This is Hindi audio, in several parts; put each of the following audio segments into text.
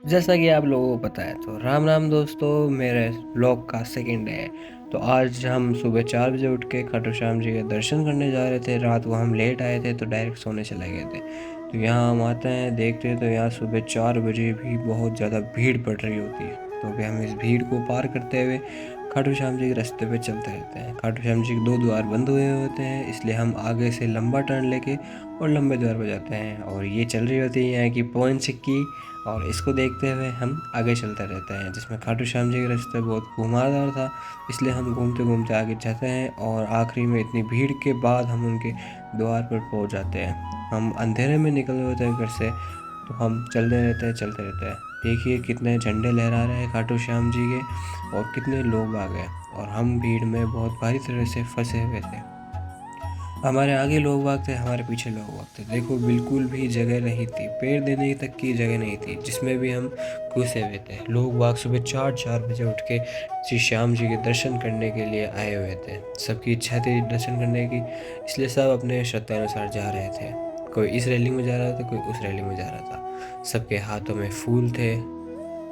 जैसा कि आप लोगों को पता है तो राम राम दोस्तों, मेरे ब्लॉग का सेकंड डे है। तो आज हम सुबह 4 बजे उठ के खाटू श्याम जी के दर्शन करने जा रहे थे। रात को हम लेट आए थे तो डायरेक्ट सोने चले गए थे। तो यहाँ हम आते हैं, देखते हैं तो यहाँ सुबह 4 बजे भी बहुत ज़्यादा भीड़ पड़ रही होती है। तो अभी हम इस भीड़ को पार करते हुए खाटू श्याम जी के रास्ते पे चलते रहते हैं। खाटू श्याम जी के 2 द्वार बंद हुए होते हैं, इसलिए हम आगे से लंबा टर्न लेके और लंबे द्वार पर जाते हैं। और ये चल रही होती है यहाँ की पवन सिक्की, और इसको देखते हुए हम आगे चलते रहते हैं। जिसमें खाटू श्याम जी का रास्ता बहुत घुमावदार था, इसलिए हम घूमते घूमते आगे जाते हैं और आखिरी में इतनी भीड़ के बाद हम उनके द्वार पर पहुंच जाते हैं। हम अंधेरे में निकल रहे होते हैं घर से, तो हम चलते रहते हैं। देखिए कितने झंडे लहरा रहे हैं खाटू श्याम जी के, और कितने लोग आ गए, और हम भीड़ में बहुत भारी तरह से फंसे हुए थे। हमारे आगे लोग बाग थे, हमारे पीछे लोग बाग थे। देखो बिल्कुल भी जगह नहीं थी, पैर देने तक की जगह नहीं थी जिसमें भी हम घुसे हुए थे। लोग बाग सुबह 4 बजे उठ के श्री श्याम जी के दर्शन करने के लिए आए हुए थे। सबकी इच्छा थी दर्शन करने की, इसलिए सब अपने श्रद्धानुसार जा रहे थे। कोई इस रैली में जा रहा था, कोई उस रैली में जा रहा था। सबके हाथों में फूल थे,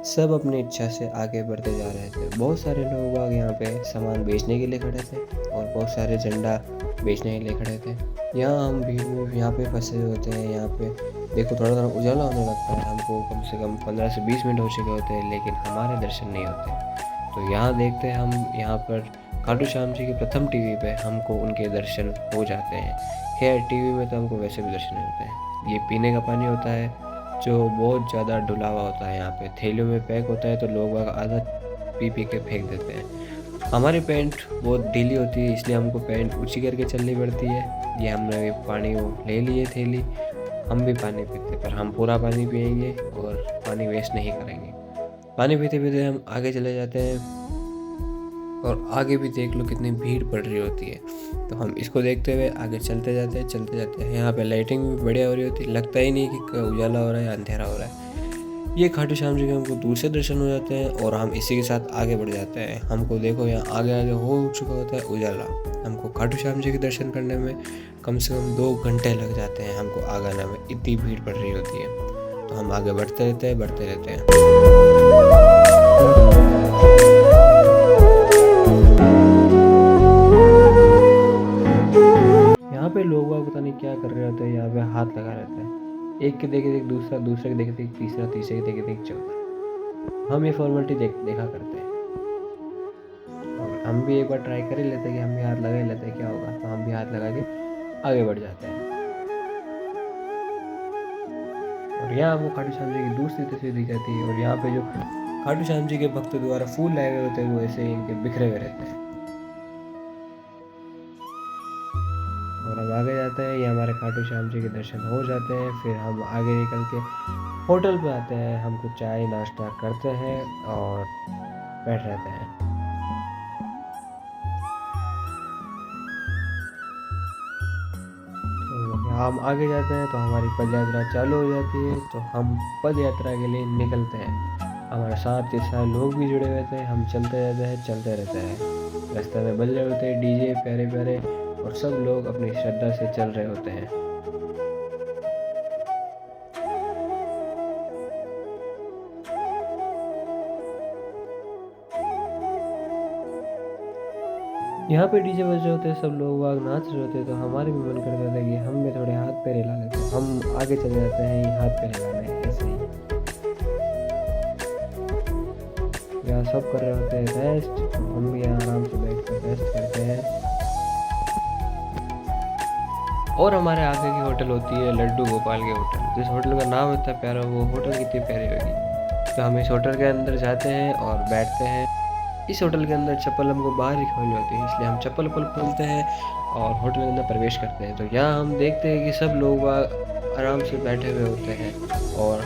सब अपनी इच्छा से आगे बढ़ते जा रहे थे। बहुत सारे लोग बाग यहाँ पे सामान बेचने के लिए खड़े थे, और बहुत सारे झंडा बेचने के लिए खड़े थे। यहाँ हम भीड़ में यहाँ पे फंसे होते हैं। यहाँ पे देखो थोड़ा थोड़ा उजाला होने लगता है। हमको कम से कम 15 से 20 मिनट हो चुके होते हैं, लेकिन हमारे दर्शन नहीं होते। तो यहाँ देखते हैं हम, यहाँ पर खाटू श्याम जी के प्रथम टीवी पे हमको उनके दर्शन हो जाते हैं। खैर टीवी में तो हमको वैसे भी दर्शन नहीं होते हैं। ये पीने का पानी होता है जो बहुत ज़्यादा डुलावा होता है। यहाँ पे थैलियों में पैक होता है, तो लोग आधा पी पी के फेंक देते हैं। हमारी पैंट बहुत ढीली होती है, इसलिए हमको पैंट ऊंची करके चलनी पड़ती है। ये हमने पानी वो ले लिए थैली, हम भी पानी पीते, पर हम पूरा पानी पियेंगे और पानी वेस्ट नहीं करेंगे। पानी पीते पीते हम आगे चले जाते हैं, और आगे भी देख लो कितनी भीड़ पड़ रही होती है। तो हम इसको देखते हुए आगे चलते जाते हैं। यहाँ पे लाइटिंग भी बढ़िया हो रही होती है, लगता ही नहीं कि उजाला हो रहा है या अंधेरा हो रहा है। ये खाटू श्याम जी के हमको दूर से दर्शन हो जाते हैं, और हम इसी के साथ आगे बढ़ जाते हैं। हमको देखो यहाँ आगे आगे हो चुका होता है उजाला। हमको खाटू श्याम जी के दर्शन करने में कम से कम 2 घंटे लग जाते हैं हमको आगे आने में, इतनी भीड़ पड़ रही होती है। तो हम आगे बढ़ते रहते हैं। यहाँ पे लोग बाग पता नहीं क्या कर रहे होते हैं, यहाँ पे हाथ लगा रहता है। एक के देखे देख दूसरा, दूसरे के देखे देख तीसरा, तीसरे के देखे देख चौथा। हम ये फॉर्मेलिटी देखा करते हैं, और हम भी एक बार ट्राई कर ही लेते हैं कि हम भी हाथ लगा ही लेते हैं क्या होगा। तो हम भी हाथ लगा के आगे बढ़ जाते हैं। और यहाँ हमको खाटू श्याम जी की दूसरी तस्वीर दी जाती है, और यहाँ पे जो खाटू श्याम जी के भक्त द्वारा फूल लाए हुए होते हैं, वो ऐसे ही इनके बिखरे हुए रहते हैं। और हम आगे जाते हैं, ये हमारे खाटू श्याम जी के दर्शन हो जाते हैं। फिर हम आगे निकल के होटल पे आते हैं, हम कुछ चाय नाश्ता करते हैं और बैठ रहते हैं। तो हम आगे जाते हैं तो हमारी पद यात्रा चालू हो जाती है। तो हम पद यात्रा के लिए निकलते हैं। हमारे साथ ये सारे लोग भी जुड़े हुए थे। हम चलते रहते हैं। रास्ते में बज रहे होते हैं डीजे प्यारे प्यारे, और सब लोग अपनी श्रद्धा से चल रहे होते हैं। यहाँ पे डीजे बज रहे होते हैं, सब लोग वाग नाच रहे होते हैं। तो हमारे भी मन करता था कि हम भी थोड़े हाथ पैर हिला लेते हैं। हम आगे चले जाते हैं, ये हाथ पैर हिलाने ऐसे ही। यहाँ सब कर रहे होते हैं रेस्ट, हम भी यहाँ आराम से बैठ कर रेस्ट करते हैं। और हमारे आगे की होटल होती है लड्डू गोपाल की होटल। जिस होटल का नाम इतना प्यारा, वो होटल कितनी प्यारी होगी। तो हम इस होटल के अंदर जाते हैं और बैठते हैं। इस होटल के अंदर चप्पल हमको बाहर ही खोलनी होती है, इसलिए हम चप्पल खोलते हैं और होटल के अंदर प्रवेश करते हैं। तो यहाँ हम देखते हैं कि सब लोग आराम से बैठे हुए होते हैं, और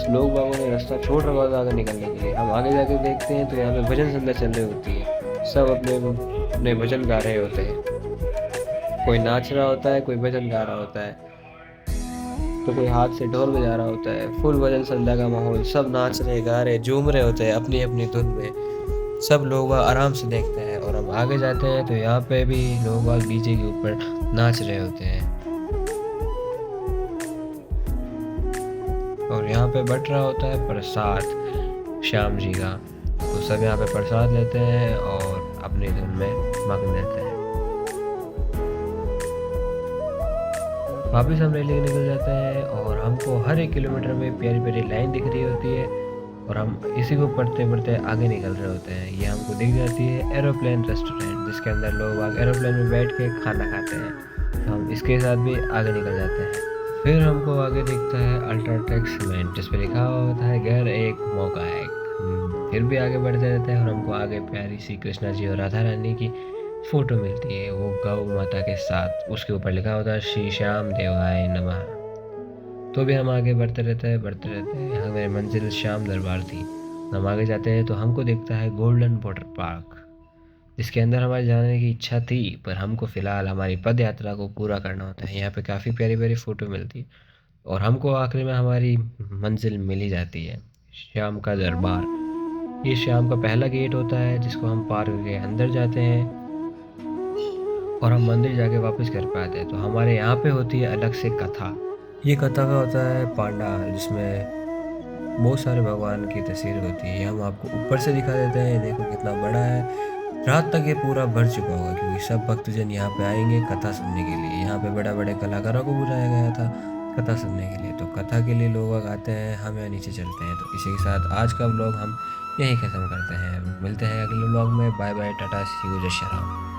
लोग बागों ने रास्ता छोड़ रखा होता है आगे निकलने के लिए। हम आगे जाके देखते हैं तो यहाँ पे भजन संध्या चल रही होती है। सब अपने भजन गा रहे होते हैं। कोई नाच रहा होता है, कोई भजन गा रहा होता है, तो कोई हाथ से ढोल बजा रहा होता है। फुल भजन संध्या का माहौल, सब नाच रहे गा रहे झूम रहे होते हैं अपनी अपनी धुन में। सब लोग आराम से देखते हैं। और हम आगे जाते हैं तो यहाँ पे भी लोग डीजे के ऊपर नाच रहे होते हैं। और यहाँ पे बट रहा होता है प्रसाद श्याम जी का। तो सब यहाँ पे प्रसाद लेते हैं और अपनी धुन में मग्न रहते हैं। वापस हम रैली के निकल जाते हैं और हमको हर 1 किलोमीटर में प्यारी प्यारी लाइन दिख रही होती है और हम इसी को पढ़ते पढ़ते आगे निकल रहे होते हैं। ये हमको दिख जाती है एरोप्लेन रेस्टोरेंट, जिसके अंदर लोग एरोप्लेन में बैठ के खाना खाते हैं। तो हम इसके साथ भी आगे निकल जाते हैं। फिर हमको आगे दिखता है अल्ट्राटेक सीमेंट, जिस पर लिखा हुआ होता है घर एक मौका है। फिर भी आगे बढ़ते रहते हैं और हमको आगे प्यारी सी कृष्णा जी और राधा रानी की फोटो मिलती है, वो गौ माता के साथ। उसके ऊपर लिखा होता है श्री श्याम देवाय नमः। तो भी हम आगे बढ़ते रहते हैं। हमारी मंजिल श्याम दरबार थी। हम आगे जाते हैं तो हमको दिखता है गोल्डन वाटर पार्क, जिसके अंदर हमारे जाने की इच्छा थी, पर हमको फ़िलहाल हमारी पद यात्रा को पूरा करना होता है। यहाँ पे काफ़ी प्यारी प्यारी फ़ोटो मिलती है और हमको आखिर में हमारी मंजिल मिल ही जाती है, श्याम का दरबार। ये श्याम का पहला गेट होता है, जिसको हम पार करके अंदर जाते हैं और हम मंदिर जाके वापस घर पे आते हैं। तो हमारे यहाँ पे होती है अलग से कथा। ये कथा का होता है पांडाल, जिसमें बहुत सारे भगवान की तस्वीर होती है। ये हम आपको ऊपर से दिखा देते हैं, ये देखो कितना बड़ा है। रात तक ये पूरा भर चुका होगा, क्योंकि सब भक्तजन यहाँ पे आएंगे कथा सुनने के लिए। यहाँ पे बड़े बड़े कलाकारों को बुलाया गया था कथा सुनने के लिए। तो कथा के लिए लोग आते हैं, हम यहाँ नीचे चलते हैं। तो इसी के साथ आज का व्लॉग हम यहीं ख़त्म करते हैं। मिलते हैं अगले व्लॉग में। Bye bye, tata, see you, जय श्री राम।